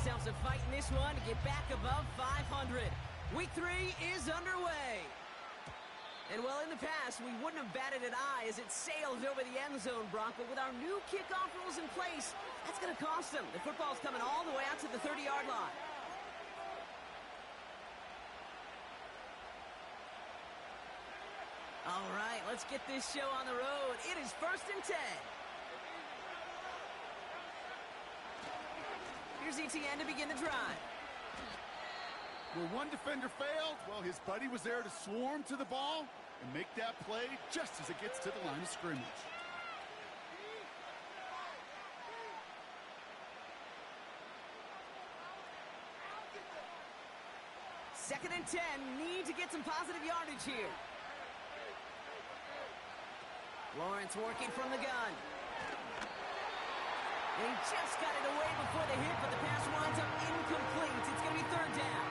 themselves a fight in this one to get back above 500. Week 3 is underway. And well, in the past, we wouldn't have batted an eye as it sailed over the end zone, Brock. But with our new kickoff rules in place, that's going to cost them. The football's coming all the way out to the 30-yard line. All right, let's get this show on the road. It is 1st and 10. Here's ETN to begin the drive. Where one defender failed, well, his buddy was there to swarm to the ball and make that play just as it gets to the line of scrimmage. Second and 10, need to get some positive yardage here. Lawrence working from the gun. And he just got it away before the hit, but the pass winds up incomplete. It's going to be 3rd down.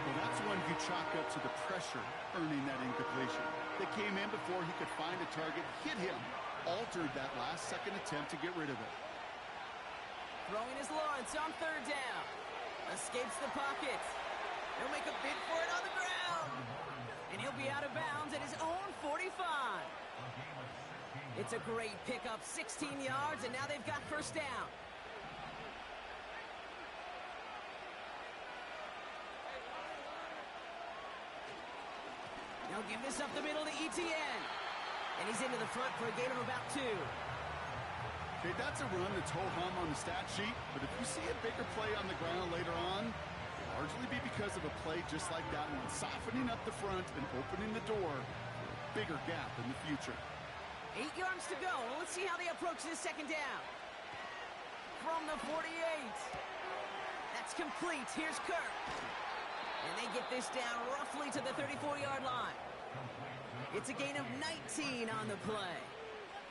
Well, that's one you chalk up to the pressure earning that incompletion. They came in before he could find a target, hit him, altered that last-second attempt to get rid of it. Throwing is Lawrence on 3rd down. Escapes the pocket. He'll make a bid for it on the ground. And he'll be out of bounds at his own 45. It's a great pickup, 16 yards, and now they've got 1st down. They'll give this up the middle to ETN. And he's into the front for a gain of about 2. Okay, that's a run that's ho-hum on the stat sheet, but if you see a bigger play on the ground later on, it'll largely be because of a play just like that one, softening up the front and opening the door for a bigger gap in the future. 8 yards to go. Let's see how they approach this 2nd down. From the 48. That's complete. Here's Kirk. And they get this down roughly to the 34-yard line. It's a gain of 19 on the play.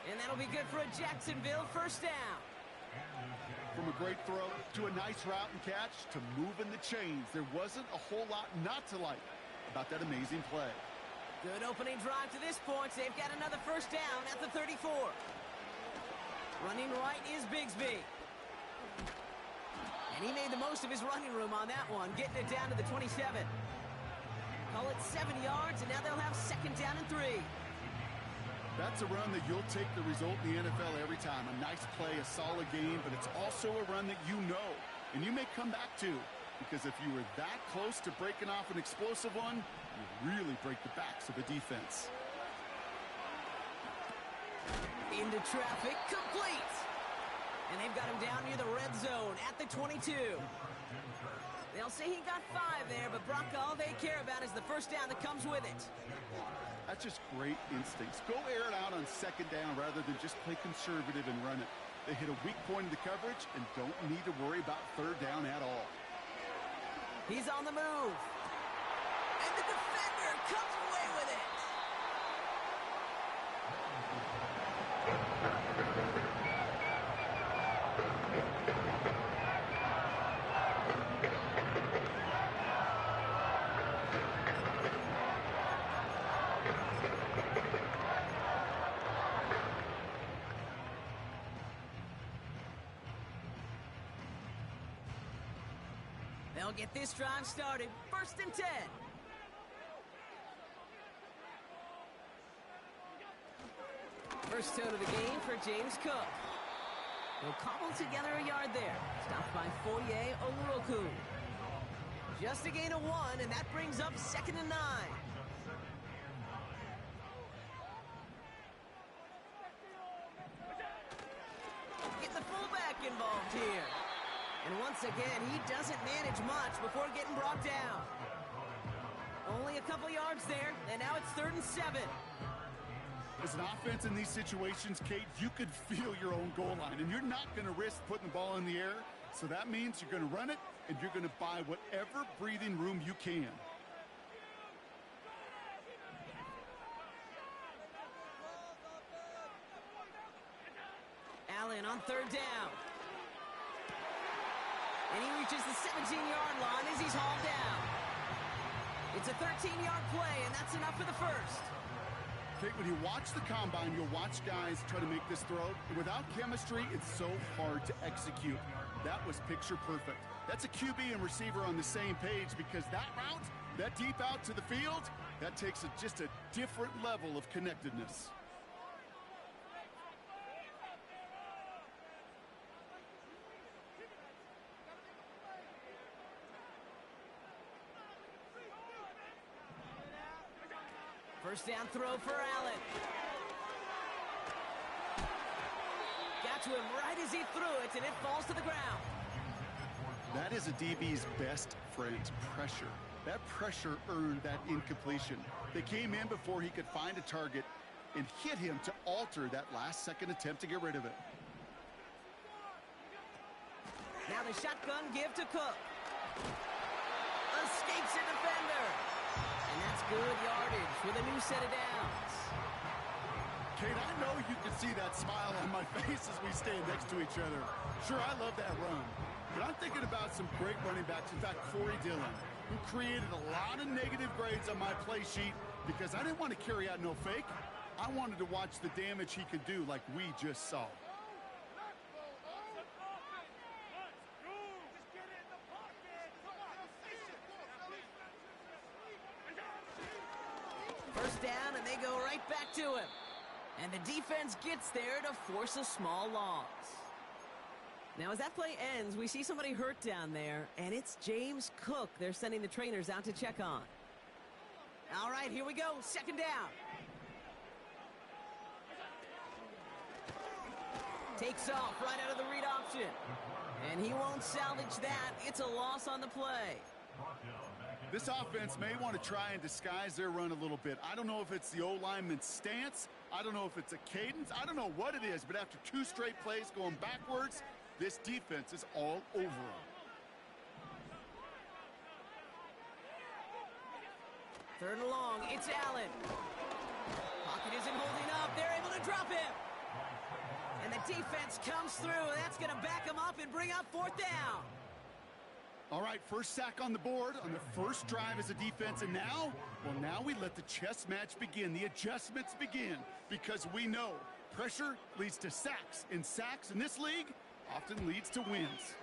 And that'll be good for a Jacksonville 1st down. From a great throw to a nice route and catch to moving the chains, there wasn't a whole lot not to like about that amazing play. Good opening drive to this point. They've got another 1st down at the 34. Running right is Bigsby. And he made the most of his running room on that one, getting it down to the 27. Call it 7 yards, and now they'll have 2nd down and 3. That's a run that you'll take the result in the NFL every time. A nice play, a solid game, but it's also a run that you know, and you may come back to. Because if you were that close to breaking off an explosive one, you really break the backs of the defense. Into traffic, complete. And they've got him down near the red zone at the 22. They'll say he got 5 there, but Brock, all they care about is the 1st down that comes with it. That's just great instincts. Go air it out on 2nd down rather than just play conservative and run it. They hit a weak point in the coverage and don't need to worry about 3rd down at all. He's on the move. And the defender comes away with it. They'll get this drive started. 1st and 10. First toe to the game for James Cook. He'll cobble together a yard there. Stopped by Foye Oluokun. Just a gain of 1, and that brings up 2nd and 9. Get the fullback involved here. And once again, he doesn't manage much before getting brought down. Only a couple yards there, and now it's 3rd and 7. As an offense in these situations, Kate, you could feel your own goal line, and you're not going to risk putting the ball in the air. So that means you're going to run it, and you're going to buy whatever breathing room you can. Allen on 3rd down. And he reaches the 17-yard line as he's hauled down. It's a 13-yard play, and that's enough for the 1st. Kate, when you watch the combine, you'll watch guys try to make this throw. Without chemistry, it's so hard to execute. That was picture perfect. That's a QB and receiver on the same page because that route, that deep out to the field, that takes just a different level of connectedness. First down throw for Allen. Got to him right as he threw it, and it falls to the ground. That is a DB's best friend, pressure. That pressure earned that incompletion. They came in before he could find a target and hit him to alter that last-second attempt to get rid of it. Now the shotgun give to Cook. Escapes a defender. And that's good yardage with a new set of downs. Kate, I know you can see that smile on my face as we stand next to each other. Sure, I love that run. But I'm thinking about some great running backs. In fact, Corey Dillon, who created a lot of negative grades on my play sheet because I didn't want to carry out no fake. I wanted to watch the damage he could do like we just saw. First down, and they go right back to him. And the defense gets there to force a small loss. Now, as that play ends, we see somebody hurt down there, and it's James Cook they're sending the trainers out to check on. All right, here we go. Second down. Takes off right out of the read option. And he won't salvage that. It's a loss on the play. This offense may want to try and disguise their run a little bit. I don't know if it's the O-lineman's stance. I don't know if it's a cadence. I don't know what it is, but after two straight plays going backwards, this defense is all over them. Third and long, it's Allen. Pocket isn't holding up. They're able to drop him. And the defense comes through. That's going to back him up and bring up fourth down. All right, first sack on the board on the first drive as a defense. And now, well, now we let the chess match begin. The adjustments begin because we know pressure leads to sacks. And sacks in this league often leads to wins.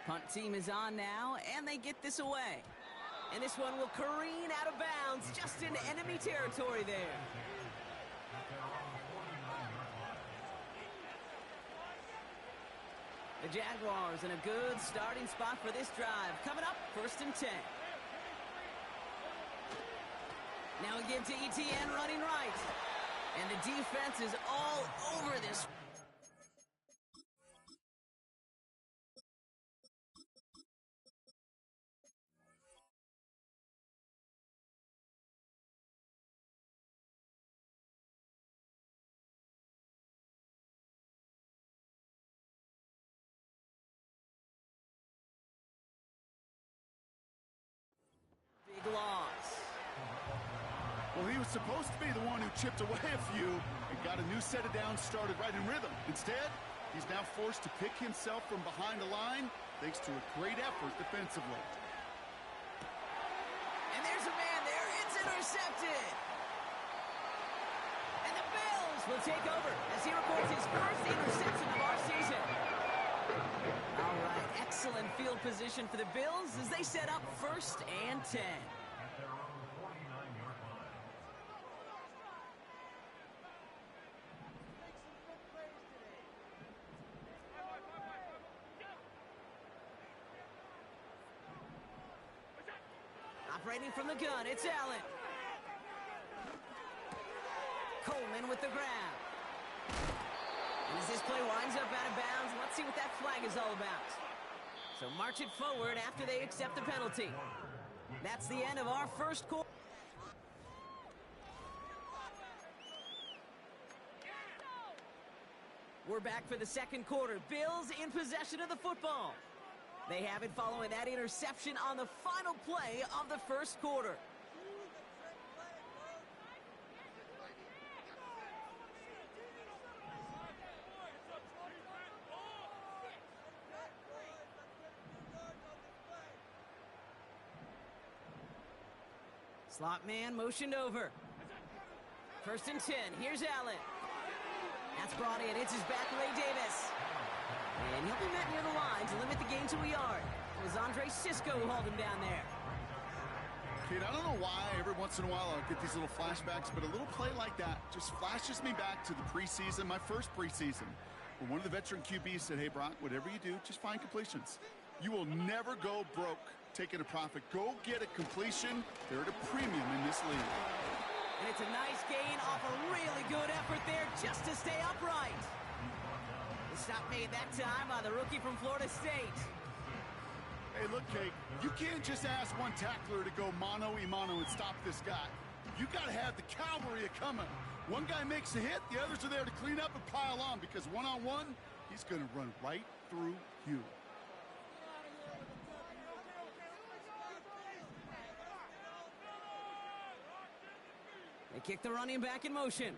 Punt team is on now, and they get this away. And this one will careen out of bounds just in enemy territory there. The Jaguars in a good starting spot for this drive. Coming up, 1st and 10. Now again to ETN running right. And the defense is all over this. Big loss. Well, he was supposed to be the one who chipped away a few and got a new set of downs started right in rhythm. Instead, he's now forced to pick himself from behind the line thanks to a great effort defensively. And there's a man there. It's intercepted. And the Bills will take over as he records his first interception of our season. All right, excellent field position for the Bills as they set up 1st and 10. Operating from the gun, it's Allen. Coleman with the grab. And as this play winds up out of bounds, let's see what that flag is all about. So march it forward after they accept the penalty. That's the end of our first quarter. We're back for the second quarter. Bills in possession of the football. They have it following that interception on the final play of the first quarter. Slot man motioned over. 1st and 10. Here's Allen. That's brought in. It's his back, Ray Davis. And he'll be met near the line to limit the gain to a yard. It was Andre Sisco who hauled him down there. Kid, I don't know why every once in a while I'll get these little flashbacks, but a little play like that just flashes me back to the preseason, my first preseason, where one of the veteran QBs said, hey, Brock, whatever you do, just find completions. You will never go broke taking a profit. Go get a completion. They're at a premium in this league. And it's a nice gain off a really good effort there just to stay upright. The stop made that time by the rookie from Florida State. Hey, look, Kate, you can't just ask one tackler to go mano-a-mano and stop this guy. You got to have the cavalry coming. One guy makes a hit, the others are there to clean up and pile on, because one-on-one, he's going to run right through you. They kick the running back in motion.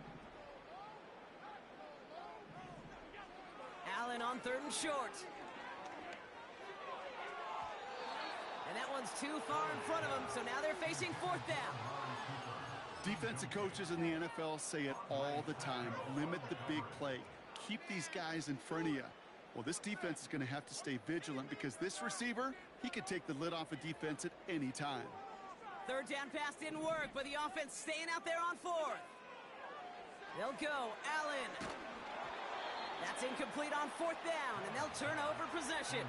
Allen on 3rd and short. And that one's too far in front of them, so now they're facing 4th down. Defensive coaches in the NFL say it all the time. Limit the big play. Keep these guys in front of you. Well, this defense is going to have to stay vigilant, because this receiver, he could take the lid off a defense at any time. 3rd down pass didn't work, but the offense staying out there on 4th. They'll go. Allen. That's incomplete on 4th down, and they'll turn over possession.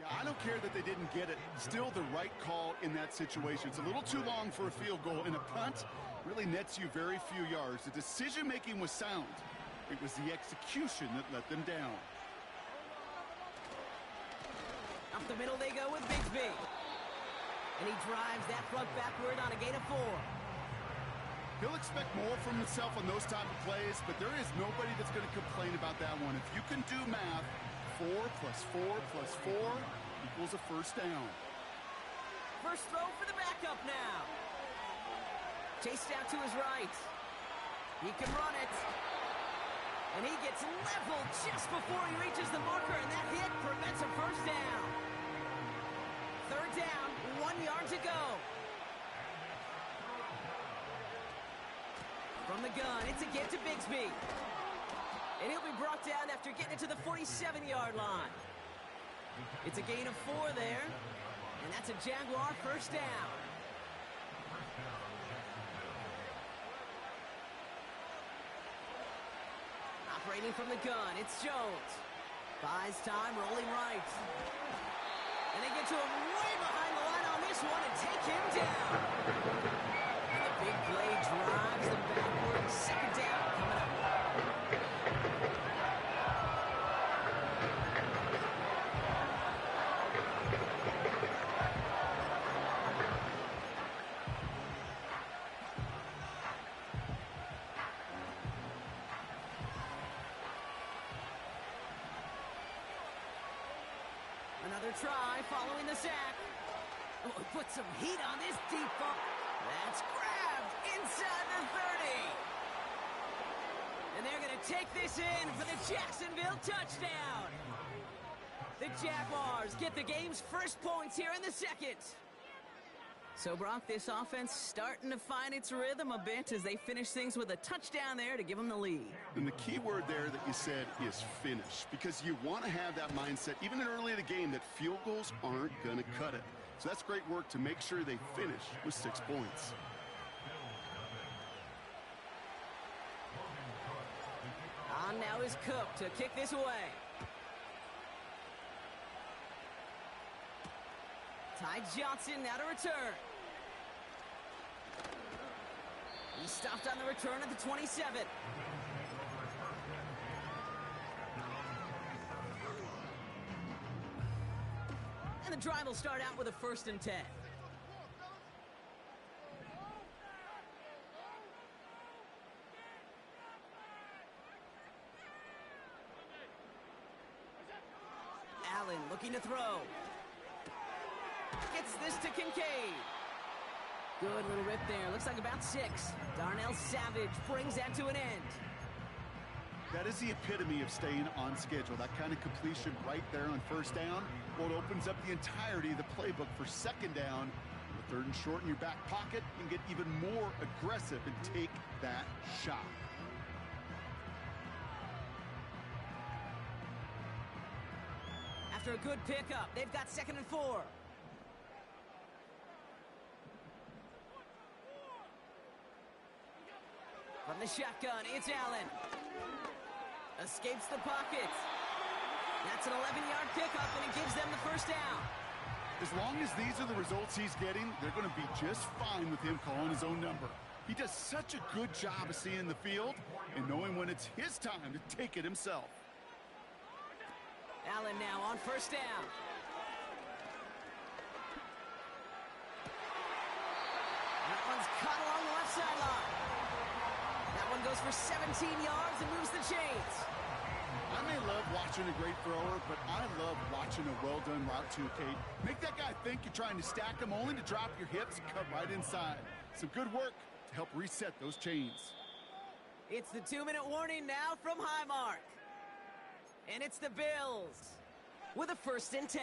I don't care that they didn't get it. Still the right call in that situation. It's a little too long for a field goal, and a punt really nets you very few yards. The decision-making was sound. It was the execution that let them down. Up the middle they go with Bigsby. And he drives that front backward on a gain of 4. He'll expect more from himself on those type of plays, but there is nobody that's going to complain about that one. If you can do math, 4 plus 4 plus 4 equals a 1st down. First throw for the backup now. Chased out to his right. He can run it. And he gets leveled just before he reaches the marker, and that hit prevents a 1st down. 3rd down, 1 yard to go. From the gun, it's a get to Bigsby. And he'll be brought down after getting it to the 47-yard line. It's a gain of 4 there. And that's a Jaguar 1st down. Operating from the gun, it's Jones. Buys time, rolling right. And they get to him way behind the line on this one and take him down. And the big play drives them backward. 2nd down coming up. Another try following the sack. Oh, put some heat on this deep ball. That's grabbed inside the 30. And they're going to take this in for the Jacksonville touchdown. The Jaguars get the game's first points here in the 2nd. So, Brock, this offense starting to find its rhythm a bit as they finish things with a touchdown there to give them the lead. And the key word there that you said is finish, because you want to have that mindset, even early in the game, that field goals aren't going to cut it. So that's great work to make sure they finish with 6 points. On now is Cook to kick this away. Ty Johnson now to return. He stopped on the return at the 27. And the drive will start out with a 1st and 10. Allen looking to throw. Gets this to Kincaid. Good little rip there. Looks like about 6. Darnell Savage brings that to an end. That is the epitome of staying on schedule. That kind of completion right there on first down. Well, it opens up the entirety of the playbook for second down. With 3rd and short in your back pocket, you can get even more aggressive and take that shot. After a good pickup, they've got 2nd and 4. From the shotgun, it's Allen. Escapes the pocket. That's an 11-yard pickup, and it gives them the first down. As long as these are the results he's getting, they're going to be just fine with him calling his own number. He does such a good job of seeing the field and knowing when it's his time to take it himself. Allen now on first down. That one's caught along the left sideline. That one goes for 17 yards and moves the chains. I may love watching a great thrower, but I love watching a well-done route too, Kate. Make that guy think you're trying to stack him only to drop your hips and cut right inside. Some good work to help reset those chains. It's the 2-minute warning now from Highmark. And it's the Bills with a 1st and 10.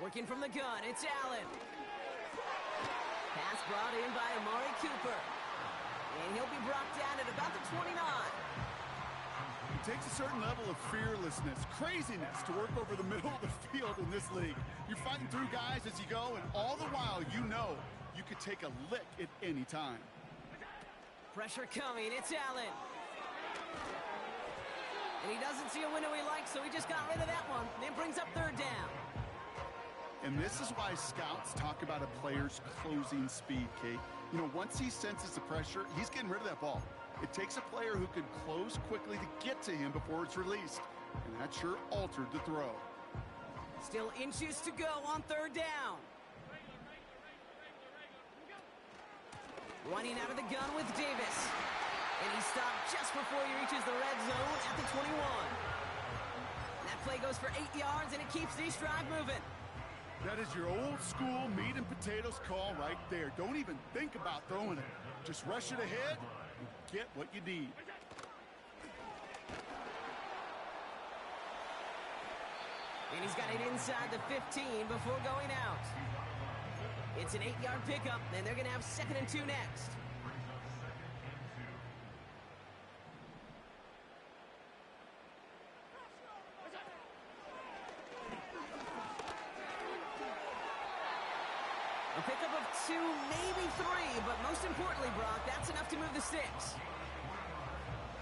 Working from the gun, it's Allen. Pass brought in by Amari Cooper. And he'll be brought down at about the 29. It takes a certain level of fearlessness, craziness to work over the middle of the field in this league. You're fighting through guys as you go, and all the while you know you could take a lick at any time. Pressure coming, it's Allen. And he doesn't see a window he likes, so he just got rid of that one. And brings up 3rd down. And this is why scouts talk about a player's closing speed, Kate. You know, once he senses the pressure, he's getting rid of that ball. It takes a player who can close quickly to get to him before it's released. And that sure altered the throw. Still inches to go on 3rd down. Running out of the gun with Davis. And he stopped just before he reaches the red zone at the 21. That play goes for 8 yards, and it keeps the drive moving. That is your old school meat and potatoes call right there. Don't even think about throwing it. Just rush it ahead and get what you need. And he's got it inside the 15 before going out. It's an 8-yard pickup, and they're going to have 2nd and 2 next. A pickup of 2, maybe 3, but most importantly, Brock, that's enough to move the sticks.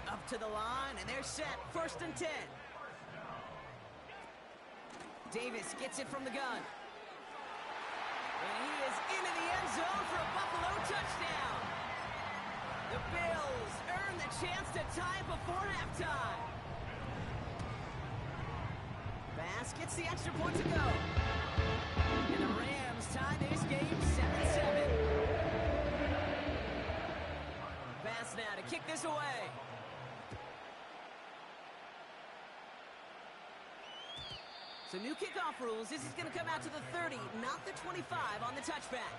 Up to the line, and they're set. 1st and 10. Davis gets it from the gun. And he is into the end zone for a Buffalo touchdown. The Bills earn the chance to tie before halftime. Bass gets the extra point to go. And the Rams tie this game 7-7. Bass now to kick this away. So new kickoff rules. This is going to come out to the 30, not the 25 on the touchback.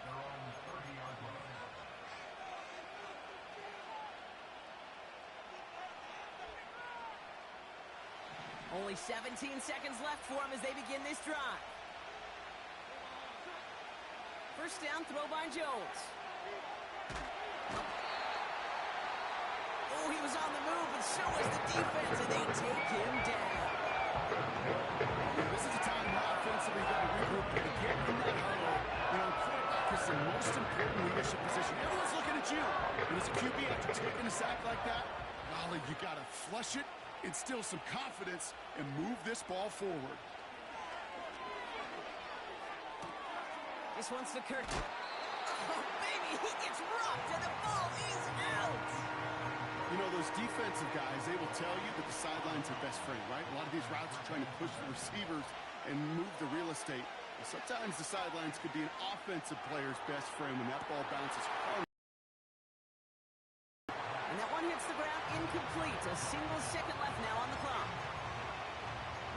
Only 17 seconds left for him as they begin this drive. First down, throw by Jones. Oh, he was on the move, but so was the defense, and they take him down. This is a time where offensively you've got to regroup and get in that huddle. You know, quarterback is the most important leadership position. Everyone's looking at you. And as a QB, after taking a sack like that, golly, you got to flush it, instill some confidence, and move this ball forward. This one's to Kirk. Oh, baby, he gets rocked, and the ball is out. You know, those defensive guys, they will tell you that the sideline's their best friend, right? A lot of these routes are trying to push the receivers and move the real estate. Well, sometimes the sidelines could be an offensive player's best friend when that ball bounces hard. And that one hits the ground incomplete. A single second left now on the clock.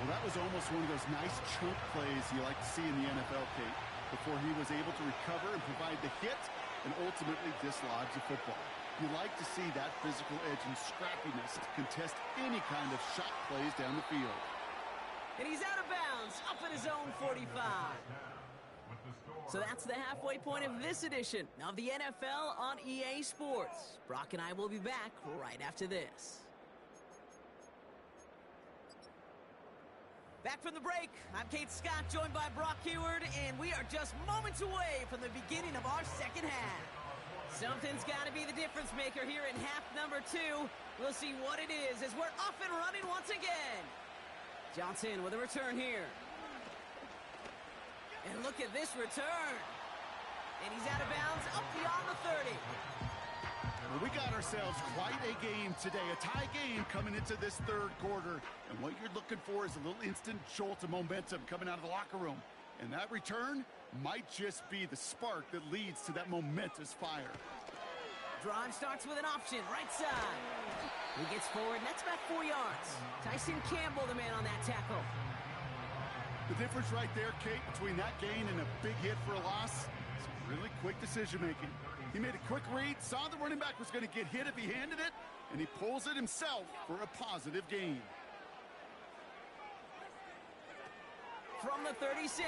Well, that was almost one of those nice chunk plays you like to see in the NFL, Kate, before he was able to recover and provide the hit and ultimately dislodge the football. You like to see that physical edge and scrappiness to contest any kind of shot plays down the field. And he's out of bounds, up at his own 45. So that's the halfway point of this edition of the NFL on EA Sports. Brock and I will be back right after this. Back from the break, I'm Kate Scott, joined by Brock Heward, and we are just moments away from the beginning of our second half. Something's got to be the difference maker here in half number 2. We'll see what it is as we're off and running once again. Johnson with a return here. And look at this return. And he's out of bounds up beyond the 30. Well, we got ourselves quite a game today, a tie game coming into this third quarter. And what you're looking for is a little instant jolt of momentum coming out of the locker room. And that return might just be the spark that leads to that momentous fire. Drive starts with an option, right side. He gets forward, and that's about 4 yards. Tyson Campbell, the man on that tackle. The difference right there, Kate, between that gain and a big hit for a loss is really quick decision-making. He made a quick read, saw the running back was going to get hit if he handed it, and he pulls it himself for a positive gain. From the 36.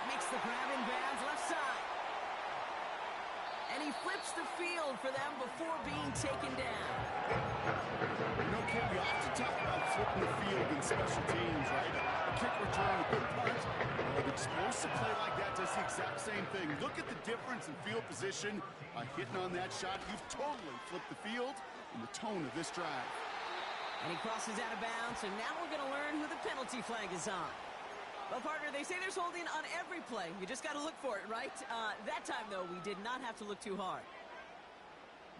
Makes the grab in bounds, left side. And he flips the field for them before being taken down. You know, Kate, we often talk about flipping the field in special teams, right? A kick return, a good punt. An explosive play like that does the exact same thing. Look at the difference in field position by hitting on that shot. You've totally flipped the field and the tone of this drive. And he crosses out of bounds, and now we're going to learn who the penalty flag is on. Well, partner, they say there's holding on every play. You just got to look for it, right? That time, though, we did not have to look too hard.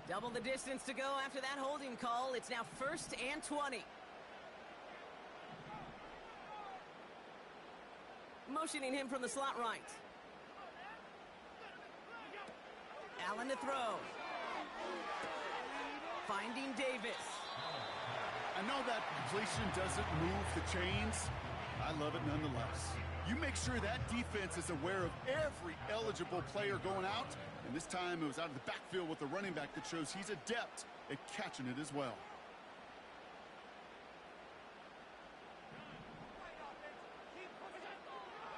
Double the distance to go after that holding call. It's now 1st and 20. Motioning him from the slot right. Allen to throw. Finding Davis. I know that completion doesn't move the chains. I love it nonetheless. You make sure that defense is aware of every eligible player going out, and this time it was out of the backfield with the running back that shows he's adept at catching it as well.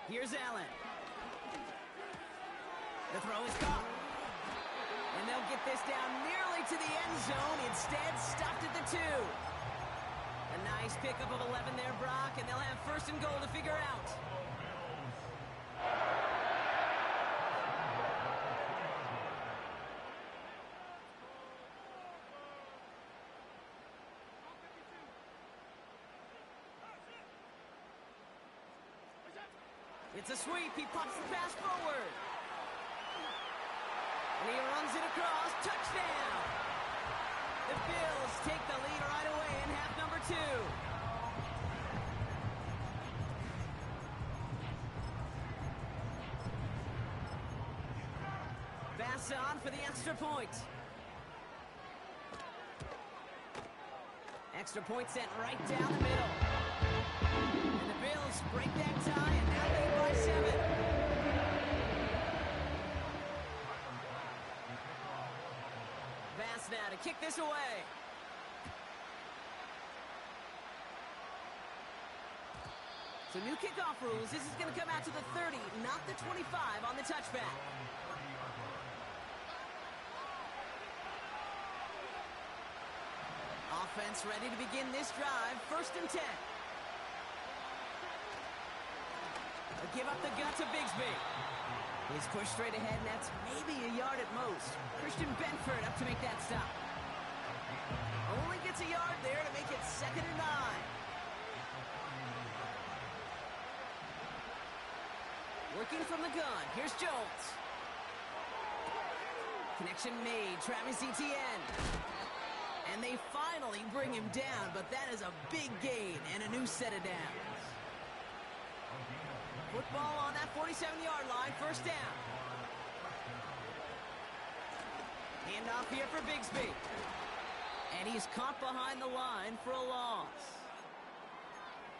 Here's Allen. The throw is caught. And they'll get this down nearly to the end zone. Instead, stopped at the 2. A nice pickup of 11 there, Brock, and they'll have 1st and goal to figure out. It's a sweep. He pops the pass forward. And he runs it across. Touchdown! The Bills take the lead right away in half number 2. Pass on for the extra point. Extra point sent right down the middle. And the Bills break that tie and now lead by 7. Pass now to kick this away. So new kickoff rules. This is going to come out to the 30, not the 25 on the touchback. Offense ready to begin this drive. 1st and 10. They'll give up the gut to Bigsby. He's pushed straight ahead, and that's maybe a yard at most. Christian Benford up to make that stop. Only gets a yard there to make it 2nd and 9. Working from the gun. Here's Jones. Connection made. Travis Etienne. And they finally bring him down, but that is a big gain and a new set of downs. Football on that 47-yard line. First down. Handoff here for Bigsby. And he's caught behind the line for a loss.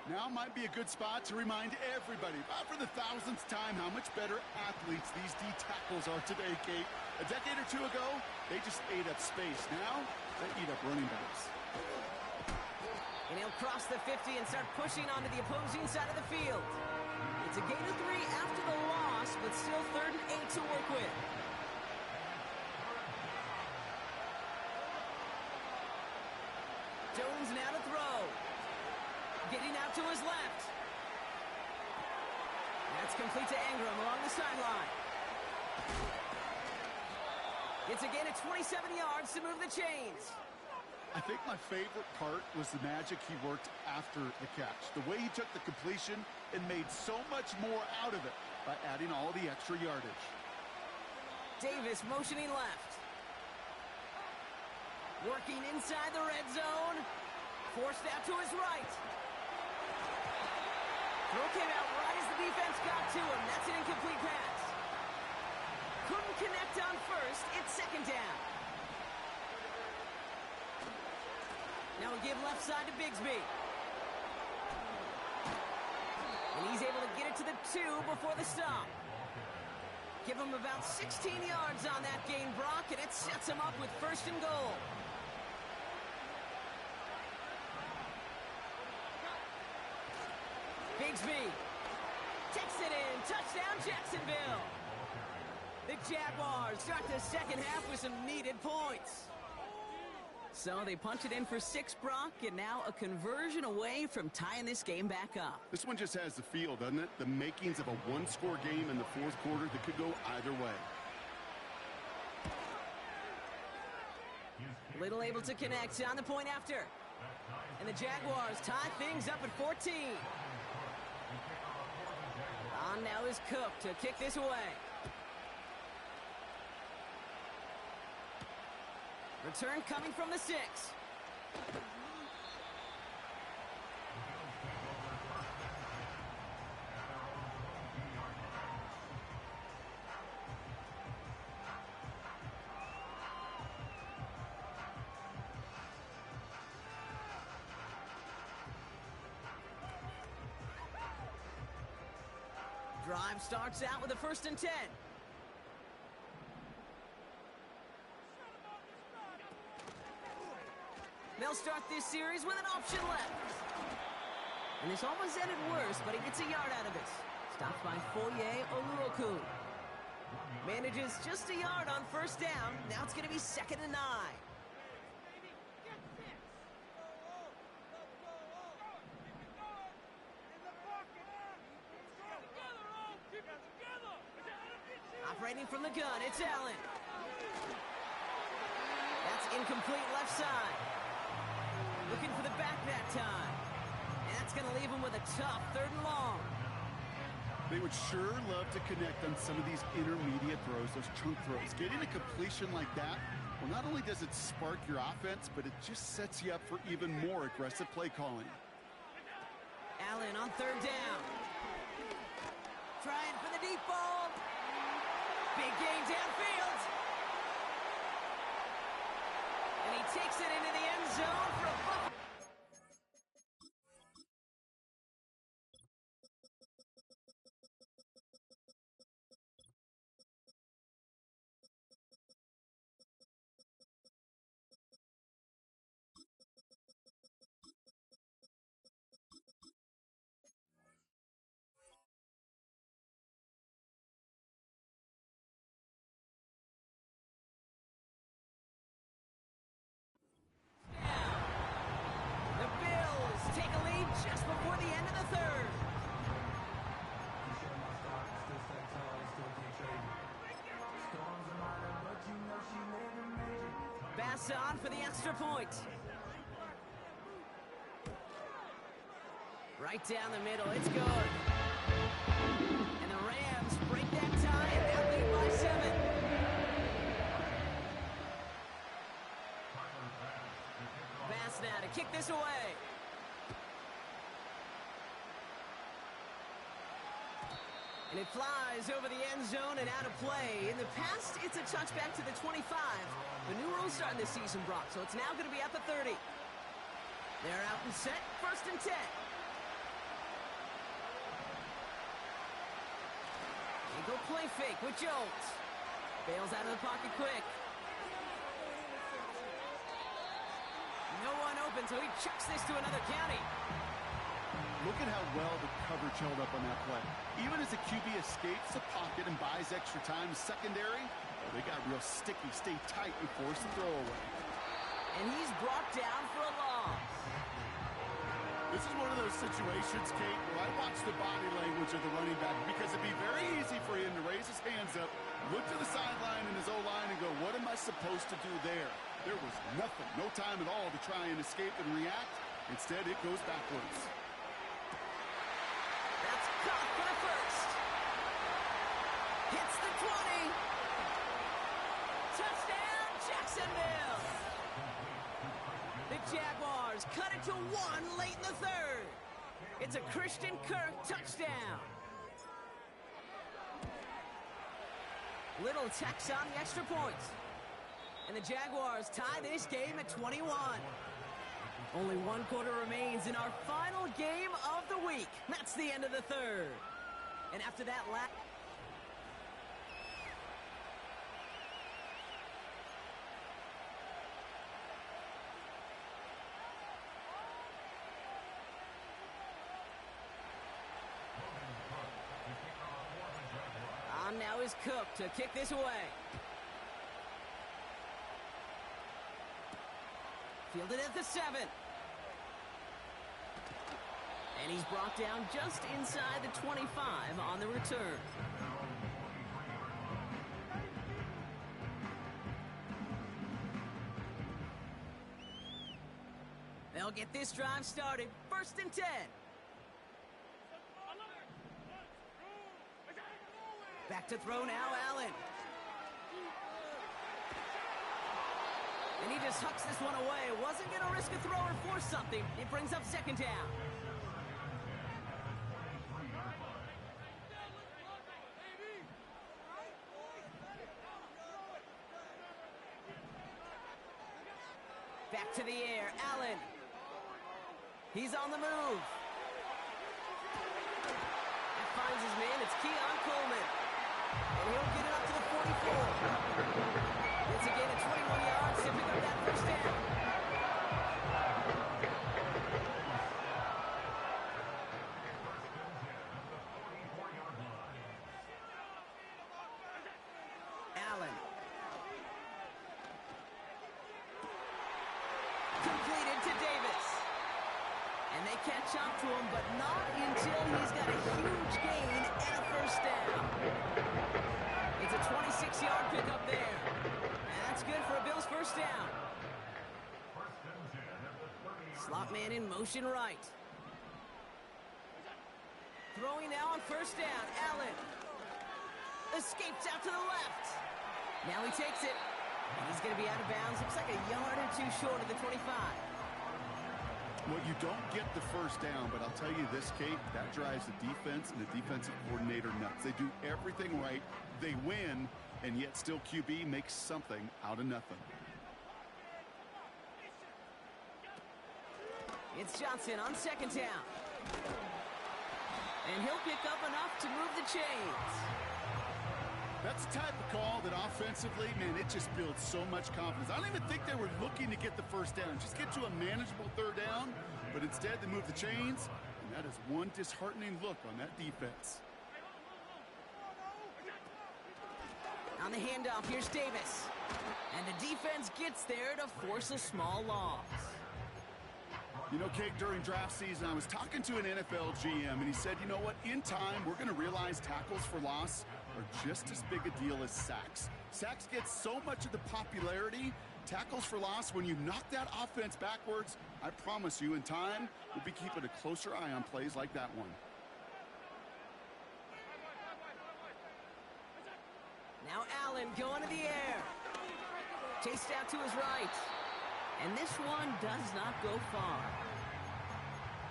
Now might be a good spot to remind everybody, about for the thousandth time, how much better athletes these D tackles are today, Kate. A decade or two ago, they just ate up space. Now, they eat up running backs. And he'll cross the 50 and start pushing onto the opposing side of the field. It's a gain of 3 after the loss, but still 3rd and 8 to work with. Jones now to throw. Getting out to his left. That's complete to Ingram along the sideline. It's again at 27 yards to move the chains. I think my favorite part was the magic he worked after the catch. The way he took the completion and made so much more out of it by adding all the extra yardage. Davis motioning left. Working inside the red zone. Forced out to his right. Throw came out right as the defense got to him. That's an incomplete pass. Couldn't connect on first. It's second down. Now we give left side to Bigsby. And he's able to get it to the 2 before the stop. Give him about 16 yards on that gain, Brock, and it sets him up with 1st and goal. Bigsby takes it in. Touchdown, Jacksonville. The Jaguars start the second half with some needed points. So they punch it in for 6, Brock, and now a conversion away from tying this game back up. This one just has the feel, doesn't it? The makings of a one-score game in the 4th quarter that could go either way. Little able to connect on the point after. And the Jaguars tie things up at 14. On now is Cook to kick this away. Return coming from the 6. Drive starts out with a 1st and 10. They'll start this series with an option left. And this almost ended worse, but he gets a yard out of it. Stopped by Foye Oluoku. Manages just a yard on 1st down. Now it's going to be 2nd and 9. Operating from the gun, it's Allen. That's incomplete left side. Looking for the back that time. And that's going to leave him with a tough 3rd and long. They would sure love to connect on some of these intermediate throws, those chunk throws. Getting a completion like that, well, not only does it spark your offense, but it just sets you up for even more aggressive play calling. Allen on 3rd down. Trying for the deep ball. Big gain downfield. And he takes it into the end zone for a buck. Just before the end of the 3rd. Bass on for the extra point. Right down the middle, it's good. And the Rams now to kick this away. And it flies over the end zone and out of play. In the past, it's a touchback to the 25. The new rules starting this season, Brock, so it's now going to be at the 30. They're out and set, 1st and 10. They go play fake with Jones. Bails out of the pocket quick. No one open, so he chucks this to another county. Look at how well the coverage held up on that play. Even as the QB escapes the pocket and buys extra time secondary, they got real sticky, stay tight, and force the throwaway. And he's brought down for a loss. This is one of those situations, Kate, where I watch the body language of the running back because it'd be very easy for him to raise his hands up, look to the sideline in his O-line and go, what am I supposed to do there? There was nothing, no time at all to try and escape and react. Instead, it goes backwards. That's caught for the first. Hits the 20. Touchdown, Jacksonville. The Jaguars cut it to 1 late in the 3rd. It's a Christian Kirk touchdown. Little tax on the extra points. And the Jaguars tie this game at 21. Only 1 quarter remains in our final game of the week. That's the end of the 3rd. And after that lap... On now is Cook to kick this away. Fielded at the 7. And he's brought down just inside the 25 on the return. They'll get this drive started. 1st and 10. Back to throw now, Allen. And he just hucks this one away. Wasn't going to risk a throw or force something. It brings up 2nd down. Back to the air, Allen. He's on the move. And finds his man. It's Keon Coleman. And he'll get it up to the 44. It's a gain of 21 yards to pick up that 1st down. Allen. Completed to Davis. And they catch up to him, but not until he's got a huge gain and a 1st down. It's a 26-yard pickup there. And that's good for a Bills 1st down. Slot man in motion right. Throwing now on 1st down. Allen. Escapes out to the left. Now he takes it. And he's going to be out of bounds. Looks like a yard or 2 short of the 25. Well, you don't get the 1st down, but I'll tell you this, Kate, that drives the defense and the defensive coordinator nuts. They do everything right. They win, and yet still QB makes something out of nothing. It's Johnson on 2nd down. And he'll pick up enough to move the chains. That's the type of call that offensively, man, it just builds so much confidence. I don't even think they were looking to get the 1st down. Just get to a manageable 3rd down, but instead they move the chains, and that is one disheartening look on that defense. On the handoff, here's Davis. And the defense gets there to force a small loss. You know, Kate, during draft season, I was talking to an NFL GM, and he said, you know what, in time, we're going to realize tackles for loss are just as big a deal as sacks. Sacks get so much of the popularity. Tackles for loss, when you knock that offense backwards, I promise you, in time, we'll be keeping a closer eye on plays like that one. Now Allen going to the air. Chased out to his right. And this one does not go far.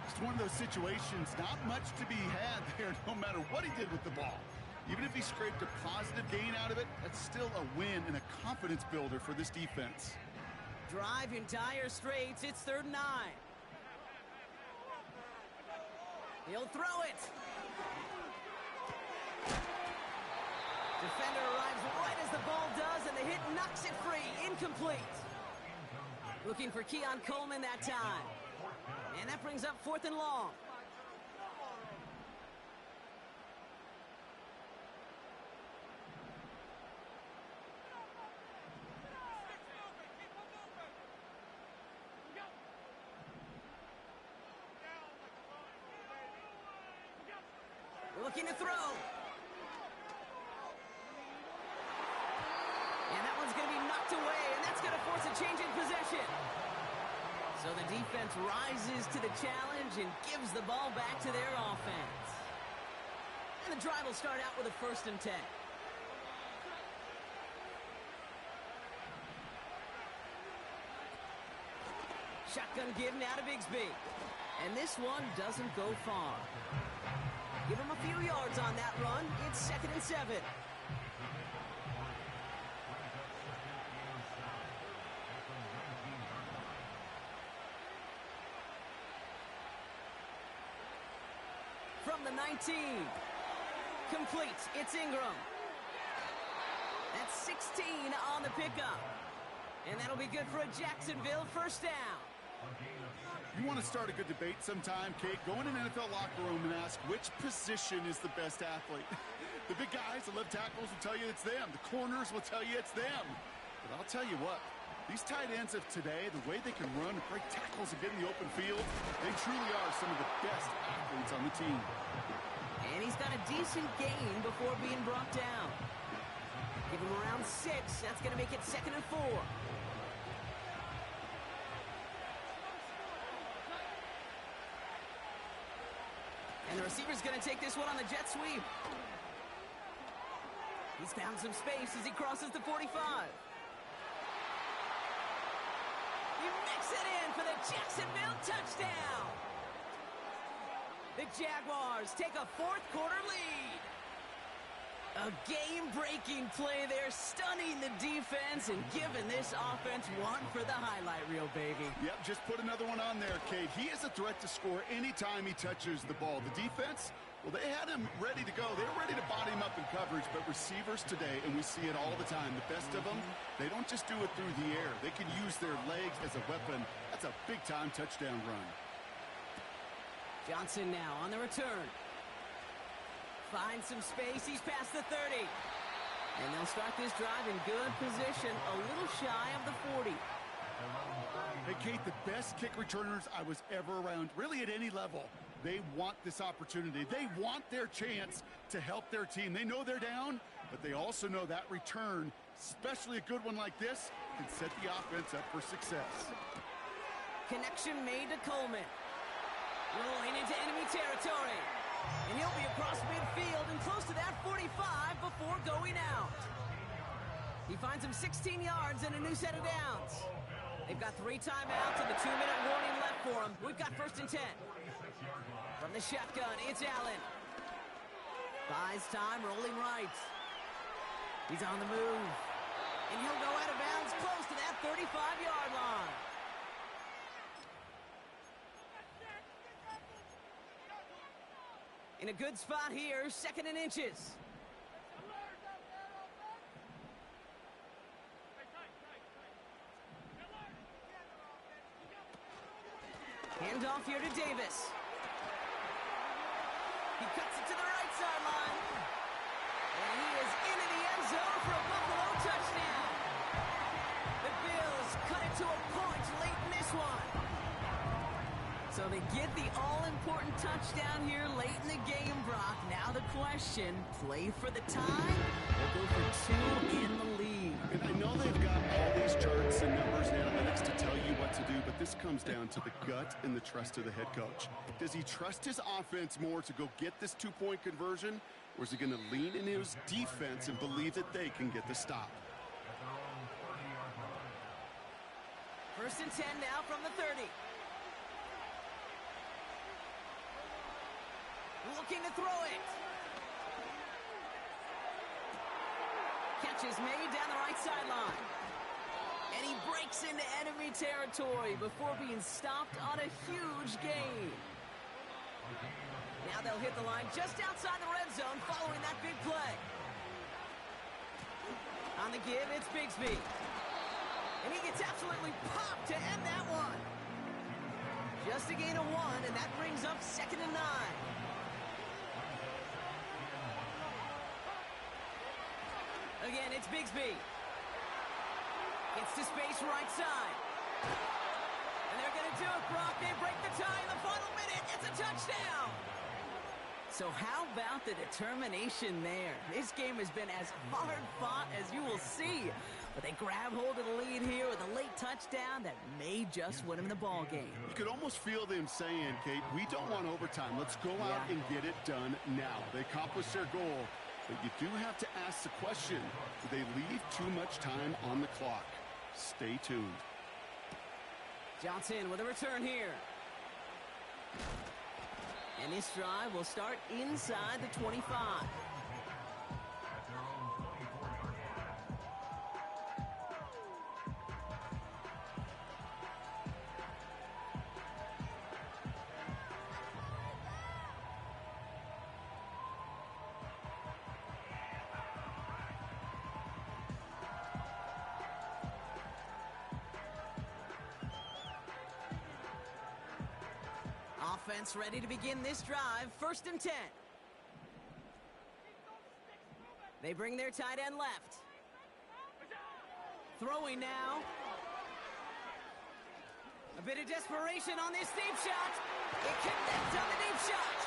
It's one of those situations, not much to be had there no matter what he did with the ball. Even if he scraped a positive gain out of it, that's still a win and a confidence builder for this defense. Drive in dire straits. It's 3rd and 9. He'll throw it. Defender arrives right as the ball does, and the hit knocks it free. Incomplete. Looking for Keon Coleman that time. And that brings up 4th and long. Looking to throw. And that one's going to be knocked away, and that's going to force a change in possession. So the defense rises to the challenge and gives the ball back to their offense. And the drive will start out with a 1st and 10. Shotgun give now to Bigsby. And this one doesn't go far. Give him a few yards on that run. It's 2nd and 7. From the 19. Complete. It's Ingram. That's 16 on the pickup. And that'll be good for a Jacksonville 1st down. You want to start a good debate sometime, Kate? Go in an NFL locker room and ask which position is the best athlete. The big guys, the left tackles will tell you it's them. The corners will tell you it's them. But I'll tell you what, these tight ends of today, the way they can run, break tackles, and get in the open field, they truly are some of the best athletes on the team. And he's got a decent gain before being brought down. Give him around 6. That's going to make it 2nd and 4. And the receiver's going to take this one on the jet sweep. He's found some space as he crosses the 45. He mixes it in for the Jacksonville touchdown. The Jaguars take a 4th quarter lead. A game-breaking play there, stunning the defense and giving this offense one for the highlight reel, baby. Yep, just put another one on there, Kate. He is a threat to score anytime he touches the ball. The defense, well, they had him ready to go. They were ready to body him up in coverage, but receivers today, and we see it all the time, the best of them, they don't just do it through the air. They can use their legs as a weapon. That's a big-time touchdown run. Johnson now on the return. Finds some space. He's past the 30. And they'll start this drive in good position, a little shy of the 40. Hey, Kate, the best kick returners I was ever around, really at any level, they want this opportunity. They want their chance to help their team. They know they're down, but they also know that return, especially a good one like this, can set the offense up for success. Connection made to Coleman. Rolling into enemy territory. And he'll be across midfield and close to that 45 before going out. He finds him 16 yards and a new set of downs. They've got 3 timeouts and the 2-minute warning left for him. We've got 1st and 10. From the shotgun, it's Allen. Buys time, rolling right. He's on the move. And he'll go out of bounds close to that 35-yard line. In a good spot here, 2nd and inches. Handoff here to Davis. He cuts it to the right sideline. And he is into the end zone for a Buffalo touchdown. The Bills cut it to a point late in this one. So they get the all-important touchdown here late in the game, Brock. Now the question, play for the tie or go for 2 in the lead? And I know they've got all these charts and numbers and analytics to tell you what to do, but this comes down to the gut and the trust of the head coach. Does he trust his offense more to go get this 2-point conversion, or is he going to lean in his defense and believe that they can get the stop? First and 10 now from the 30. Looking to throw it. Catch is made down the right sideline. And he breaks into enemy territory before being stopped on a huge gain. Now they'll hit the line just outside the red zone following that big play. On the give, it's Bigsby. And he gets absolutely popped to end that one. Just a gain of 1, and that brings up 2nd and 9. Again, it's Bigsby. Gets to space right side. And they're going to do it, Brock. They break the tie in the final minute. It's a touchdown. So how about the determination there? This game has been as hard fought as you will see. But they grab hold of the lead here with a late touchdown that may just win them the ball game. You could almost feel them saying, Kate, we don't want overtime. Let's go out and get it done now. They accomplished their goal. But you do have to ask the question, do they leave too much time on the clock? Stay tuned. Johnson with a return here. And this drive will start inside the 25. Offense ready to begin this drive. 1st and 10. They bring their tight end left. Throwing now. A bit of desperation on this deep shot. It connects on the deep shot.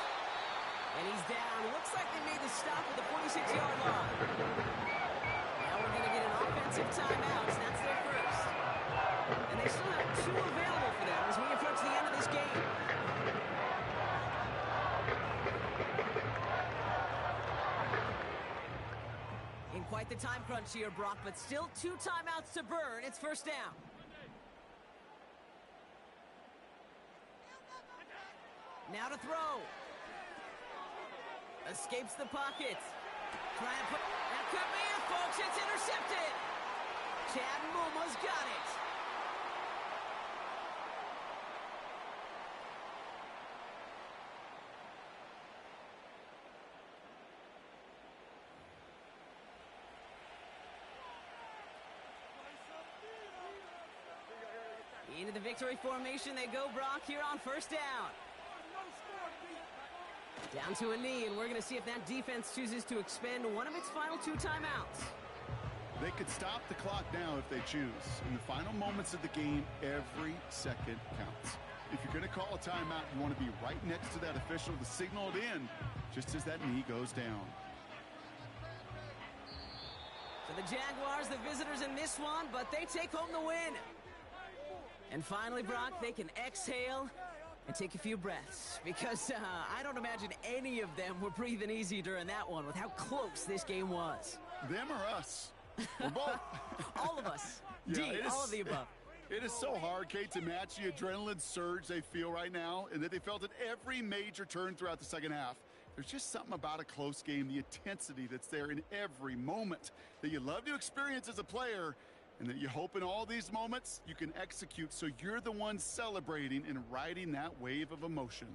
And he's down. Looks like they made the stop at the 46-yard line. Now we're going to get an offensive timeout. That's their first. And they still have 2 available for them as we approach the end of this game. Quite the time crunch here, Brock, but still 2 timeouts to burn. It's 1st down. Now to throw. Escapes the pocket. Trying to put... That could be it, folks. It's intercepted. Chad Muma's got it. Into the victory formation they go, Brock, here on 1st down. Down to a knee, and we're going to see if that defense chooses to expend one of its final 2 timeouts. They could stop the clock now if they choose. In the final moments of the game, every second counts. If you're going to call a timeout, you want to be right next to that official to signal it in just as that knee goes down. So the Jaguars, the visitors in this one, but they take home the win. And finally, Brock, they can exhale and take a few breaths because I don't imagine any of them were breathing easy during that one with how close this game was. Them or us? We're both. All of us. Yeah, all of the above. It is so hard, Kate, to match the adrenaline surge they feel right now and that they felt at every major turn throughout the second half. There's just something about a close game, the intensity that's there in every moment that you love to experience as a player, and that you hope in all these moments you can execute so you're the one celebrating and riding that wave of emotion.